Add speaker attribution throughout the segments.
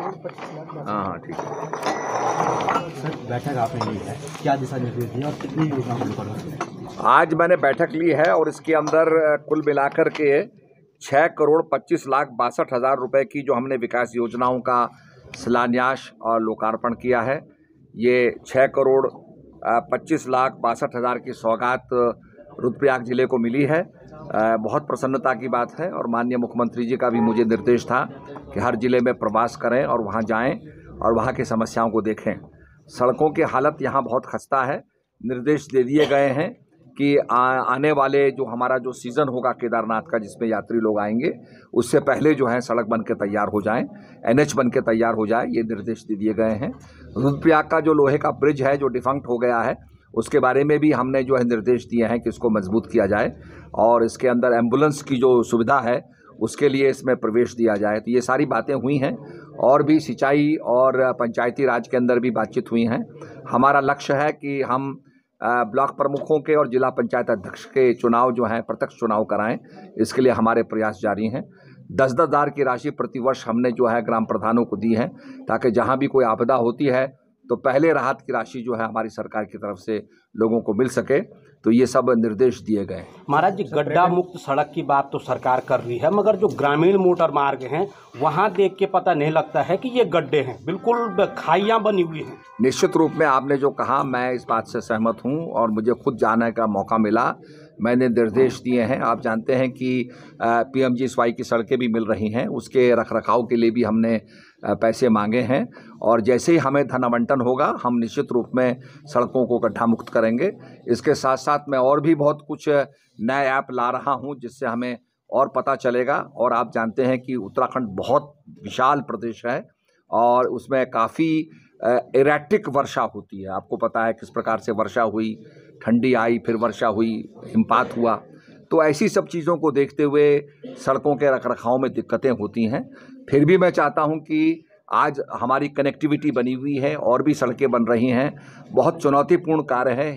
Speaker 1: हाँ हाँ ठीक है
Speaker 2: सर, बैठक आपने ली है, क्या दिशा निर्देश दिए और कितनी योजना को लेकर?
Speaker 1: आज मैंने बैठक ली है और इसके अंदर कुल मिलाकर के 6,25,62,000 रुपए की जो हमने विकास योजनाओं का शिलान्यास और लोकार्पण किया है। ये 6,25,62,000 की सौगात रुद्रप्रयाग जिले को मिली है। बहुत प्रसन्नता की बात है और माननीय मुख्यमंत्री जी का भी मुझे निर्देश था कि हर जिले में प्रवास करें और वहाँ जाएं और वहाँ की समस्याओं को देखें। सड़कों की हालत यहाँ बहुत खस्ता है। निर्देश दे दिए गए हैं कि आने वाले जो हमारा जो सीज़न होगा केदारनाथ का, जिसमें यात्री लोग आएंगे, उससे पहले जो है सड़क बन के तैयार हो जाएं, एनएच बन के तैयार हो जाए, ये निर्देश दे दिए गए हैं। रुद्रप्रयाग का जो लोहे का ब्रिज है जो डिफंक्ट हो गया है, उसके बारे में भी हमने जो है निर्देश दिए हैं कि इसको मजबूत किया जाए और इसके अंदर एम्बुलेंस की जो सुविधा है उसके लिए इसमें प्रवेश दिया जाए। तो ये सारी बातें हुई हैं और भी सिंचाई और पंचायती राज के अंदर भी बातचीत हुई हैं। हमारा लक्ष्य है कि हम ब्लॉक प्रमुखों के और जिला पंचायत अध्यक्ष के चुनाव जो हैं प्रत्यक्ष चुनाव कराएं। इसके लिए हमारे प्रयास जारी हैं। 10-10 हज़ार की राशि प्रतिवर्ष हमने जो है ग्राम प्रधानों को दी है, ताकि जहां भी कोई आपदा होती है तो पहले राहत की राशि जो है हमारी सरकार की तरफ से लोगों को मिल सके। तो ये सब निर्देश दिए गए।
Speaker 2: महाराज जी, गड्ढा मुक्त सड़क की बात तो सरकार कर रही है, मगर जो ग्रामीण मोटर मार्ग हैं वहां देख के पता नहीं लगता है कि ये गड्ढे हैं, बिल्कुल खाइयां बनी हुई हैं।
Speaker 1: निश्चित रूप में आपने जो कहा, मैं इस बात से सहमत हूं और मुझे खुद जाने का मौका मिला। मैंने निर्देश दिए हैं। आप जानते हैं कि PMGSY की सड़कें भी मिल रही हैं, उसके रखरखाव के लिए भी हमने पैसे मांगे हैं और जैसे ही हमें धन आवंटन होगा हम निश्चित रूप में सड़कों को गड्ढा मुक्त करेंगे। इसके साथ साथ मैं और भी बहुत कुछ नए ऐप ला रहा हूं जिससे हमें और पता चलेगा। और आप जानते हैं कि उत्तराखंड बहुत विशाल प्रदेश है और उसमें काफ़ी एरेटिक वर्षा होती है। आपको पता है किस प्रकार से वर्षा हुई, ठंडी आई, फिर वर्षा हुई, हिमपात हुआ। तो ऐसी सब चीज़ों को देखते हुए सड़कों के रखरखाव में दिक्कतें होती हैं। फिर भी मैं चाहता हूं कि आज हमारी कनेक्टिविटी बनी हुई है और भी सड़कें बन रही हैं। बहुत चुनौतीपूर्ण कार्य है।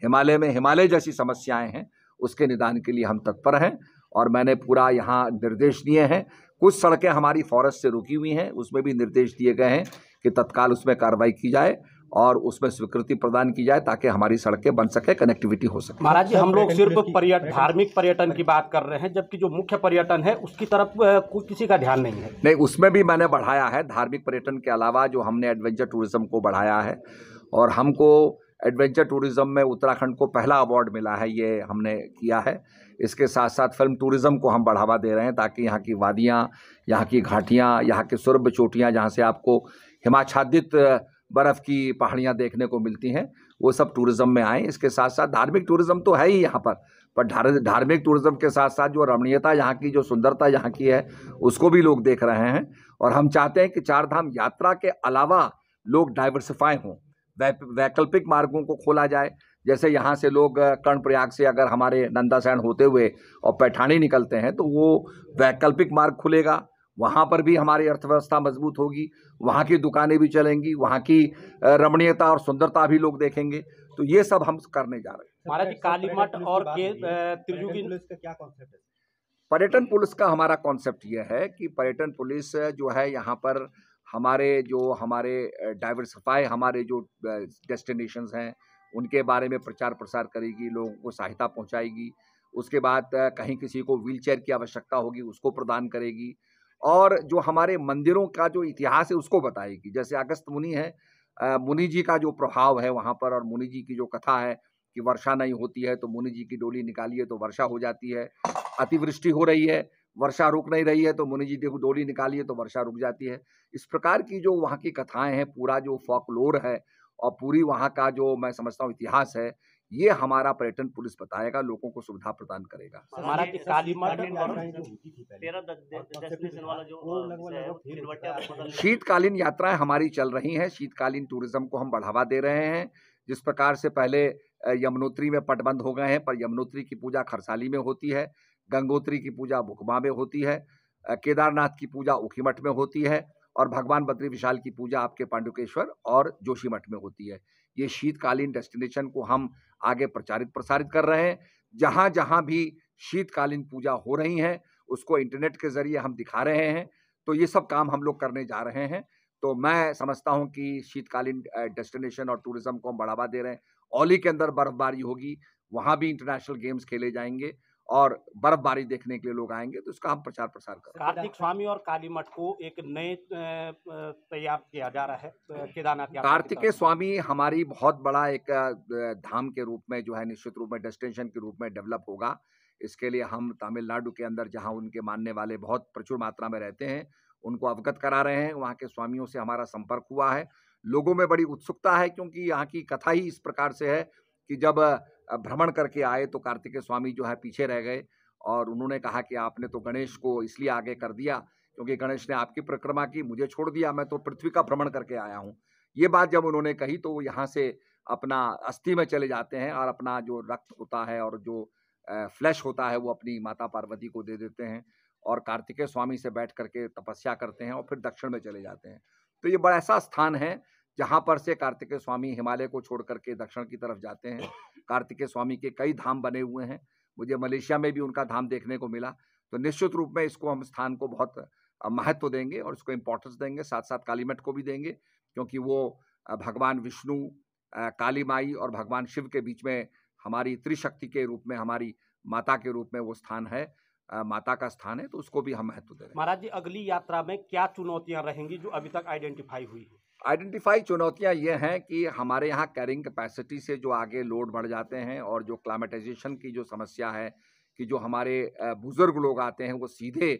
Speaker 1: हिमालय में हिमालय जैसी समस्याएं हैं, उसके निदान के लिए हम तत्पर हैं और मैंने पूरा यहाँ निर्देश दिए हैं। कुछ सड़कें हमारी फॉरेस्ट से रुकी हुई हैं, उसमें भी निर्देश दिए गए हैं कि तत्काल उसमें कार्रवाई की जाए और उसमें स्वीकृति प्रदान की जाए ताकि हमारी सड़कें बन सके, कनेक्टिविटी हो सके।
Speaker 2: महाराज जी, हम लोग सिर्फ धार्मिक पर्यटन की बात कर रहे हैं, जबकि जो मुख्य पर्यटन है उसकी तरफ किसी का ध्यान नहीं है।
Speaker 1: नहीं, उसमें भी मैंने बढ़ाया है। धार्मिक पर्यटन के अलावा जो हमने एडवेंचर टूरिज्म को बढ़ाया है और हमको एडवेंचर टूरिज्म में उत्तराखंड को पहला अवार्ड मिला है, ये हमने किया है। इसके साथ साथ फिल्म टूरिज्म को हम बढ़ावा दे रहे हैं ताकि यहाँ की वादियाँ, यहाँ की घाटियाँ, यहाँ की सुरभ चोटियाँ जहाँ से आपको हिमाच्छादित बर्फ़ की पहाड़ियाँ देखने को मिलती हैं, वो सब टूरिज्म में आए। इसके साथ साथ धार्मिक टूरिज्म तो है ही यहाँ पर धार्मिक टूरिज्म के साथ साथ जो रमणीयता यहाँ की, जो सुंदरता यहाँ की है, उसको भी लोग देख रहे हैं। और हम चाहते हैं कि चारधाम यात्रा के अलावा लोग डाइवर्सिफाई हों, वैकल्पिक मार्गों को खोला जाए। जैसे यहाँ से लोग कर्णप्रयाग से अगर हमारे नंदासैण होते हुए और पैठानी निकलते हैं तो वो वैकल्पिक मार्ग खुलेगा, वहाँ पर भी हमारी अर्थव्यवस्था मजबूत होगी, वहाँ की दुकानें भी चलेंगी, वहाँ की रमणीयता और सुंदरता भी लोग देखेंगे। तो ये सब हम करने जा रहे हैं।
Speaker 2: महाराज जी, कालीमठ और त्रिजुगी पुलिस का क्या कॉन्सेप्ट है?
Speaker 1: पर्यटन पुलिस का हमारा कॉन्सेप्ट ये है कि पर्यटन पुलिस जो है यहाँ पर हमारे डाइवर्सिफाई हमारे जो डेस्टिनेशंस हैं उनके बारे में प्रचार प्रसार करेगी, लोगों को सहायता पहुँचाएगी। उसके बाद कहीं किसी को व्हीलचेयर की आवश्यकता होगी उसको प्रदान करेगी और जो हमारे मंदिरों का जो इतिहास है उसको बताएगी। जैसे अगस्त मुनि है, मुनि जी का जो प्रभाव है वहाँ पर और मुनि जी की जो कथा है कि वर्षा नहीं होती है तो मुनि जी की डोली निकालिए तो वर्षा हो जाती है, अतिवृष्टि हो रही है, वर्षा रुक नहीं रही है तो मुनि जी की डोली निकालिए तो वर्षा रुक जाती है। इस प्रकार की जो वहाँ की कथाएं हैं, पूरा जो फोकलोर है और पूरी वहाँ का जो मैं समझता हूँ इतिहास है, ये हमारा पर्यटन पुलिस बताएगा, लोगों को सुविधा प्रदान करेगा।
Speaker 2: हमारा
Speaker 1: शीतकालीन यात्राएं हमारी चल रही हैं। शीतकालीन टूरिज्म को हम बढ़ावा दे रहे हैं। जिस प्रकार से पहले यमुनोत्री में पटबंध हो गए हैं, पर यमुनोत्री की पूजा खरसाली में होती है, गंगोत्री की पूजा बुकमा में होती है, केदारनाथ की पूजा ऊखीमठ में होती है और भगवान बद्री विशाल की पूजा आपके पांडुकेश्वर और जोशीमठ में होती है। ये शीतकालीन डेस्टिनेशन को हम आगे प्रचारित प्रसारित कर रहे हैं। जहाँ जहाँ भी शीतकालीन पूजा हो रही हैं उसको इंटरनेट के जरिए हम दिखा रहे हैं तो ये सब काम हम लोग करने जा रहे हैं। तो मैं समझता हूँ कि शीतकालीन डेस्टिनेशन और टूरिज्म को हम बढ़ावा दे रहे हैं। औली के अंदर बर्फबारी होगी, वहाँ भी इंटरनेशनल गेम्स खेले जाएंगे और बर्फबारी देखने के लिए लोग आएंगे, तो इसका हम प्रचार प्रसार करें।
Speaker 2: कार्तिक स्वामी और काली मठ को एक नए तैयार किया जा रहा है केदारनाथ यात्रा की
Speaker 1: कार्तिकेय
Speaker 2: तरफ।
Speaker 1: स्वामी हमारी बहुत बड़ा एक धाम के रूप में जो है निश्चित रूप में डेस्टिनेशन के रूप में डेवलप होगा। इसके लिए हम तमिलनाडु के अंदर जहां उनके मानने वाले बहुत प्रचुर मात्रा में रहते हैं, उनको अवगत करा रहे हैं। वहाँ के स्वामियों से हमारा संपर्क हुआ है। लोगों में बड़ी उत्सुकता है क्योंकि यहाँ की कथा ही इस प्रकार से है कि जब भ्रमण करके आए तो कार्तिकेय स्वामी जो है पीछे रह गए और उन्होंने कहा कि आपने तो गणेश को इसलिए आगे कर दिया क्योंकि गणेश ने आपकी परिक्रमा की, मुझे छोड़ दिया, मैं तो पृथ्वी का भ्रमण करके आया हूँ। ये बात जब उन्होंने कही तो वो यहाँ से अपना अस्थि में चले जाते हैं और अपना जो रक्त होता है और जो फ्लैश होता है वो अपनी माता पार्वती को दे देते हैं और कार्तिकेय स्वामी से बैठ करके तपस्या करते हैं और फिर दक्षिण में चले जाते हैं। तो ये बड़ा ऐसा स्थान है जहाँ पर से कार्तिकेय स्वामी हिमालय को छोड़ करके दक्षिण की तरफ जाते हैं। कार्तिकेय स्वामी के कई धाम बने हुए हैं। मुझे मलेशिया में भी उनका धाम देखने को मिला। तो निश्चित रूप में इसको हम स्थान को बहुत महत्व देंगे और इसको इम्पोर्टेंस देंगे, साथ साथ कालीमठ को भी देंगे क्योंकि वो भगवान विष्णु, काली माई और भगवान शिव के बीच में हमारी त्रिशक्ति के रूप में, हमारी माता के रूप में वो स्थान है, माता का स्थान है, तो उसको भी हम महत्व दे रहे हैं।
Speaker 2: महाराज जी, अगली यात्रा में क्या चुनौतियां रहेंगी जो अभी तक आइडेंटिफाई हुई है?
Speaker 1: आइडेंटिफाई चुनौतियां ये हैं कि हमारे यहाँ कैरिंग कैपेसिटी से जो आगे लोड बढ़ जाते हैं और जो क्लाइमेटाइजेशन की जो समस्या है कि जो हमारे बुजुर्ग लोग आते हैं वो सीधे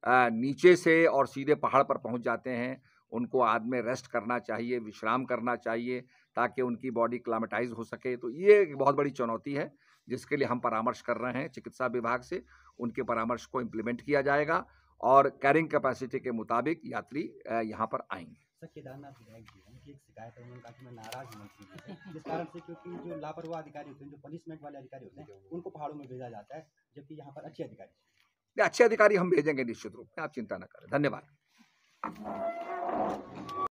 Speaker 1: नीचे से और सीधे पहाड़ पर पहुंच जाते हैं। उनको बाद में रेस्ट करना चाहिए, विश्राम करना चाहिए ताकि उनकी बॉडी क्लाइमेटाइज हो सके। तो ये एक बहुत बड़ी चुनौती है जिसके लिए हम परामर्श कर रहे हैं चिकित्सा विभाग से। उनके परामर्श को इम्प्लीमेंट किया जाएगा और कैरिंग कैपेसिटी के मुताबिक यात्री यहाँ पर आएंगे।
Speaker 3: सर, केदारनाथ विधायक जी हैं, उनकी एक शिकायत है, उन्होंने कहा कि मैं नाराज हूँ मंत्री जी से, जिस कारण से क्योंकि जो लापरवाह अधिकारी होते हैं, जो पनिशमेंट वाले अधिकारी होते हैं, उनको पहाड़ों में भेजा जाता है, जबकि यहाँ पर अच्छे अधिकारी।
Speaker 1: अच्छे अधिकारी हम भेजेंगे निश्चित रूप में, आप चिंता न करें। धन्यवाद।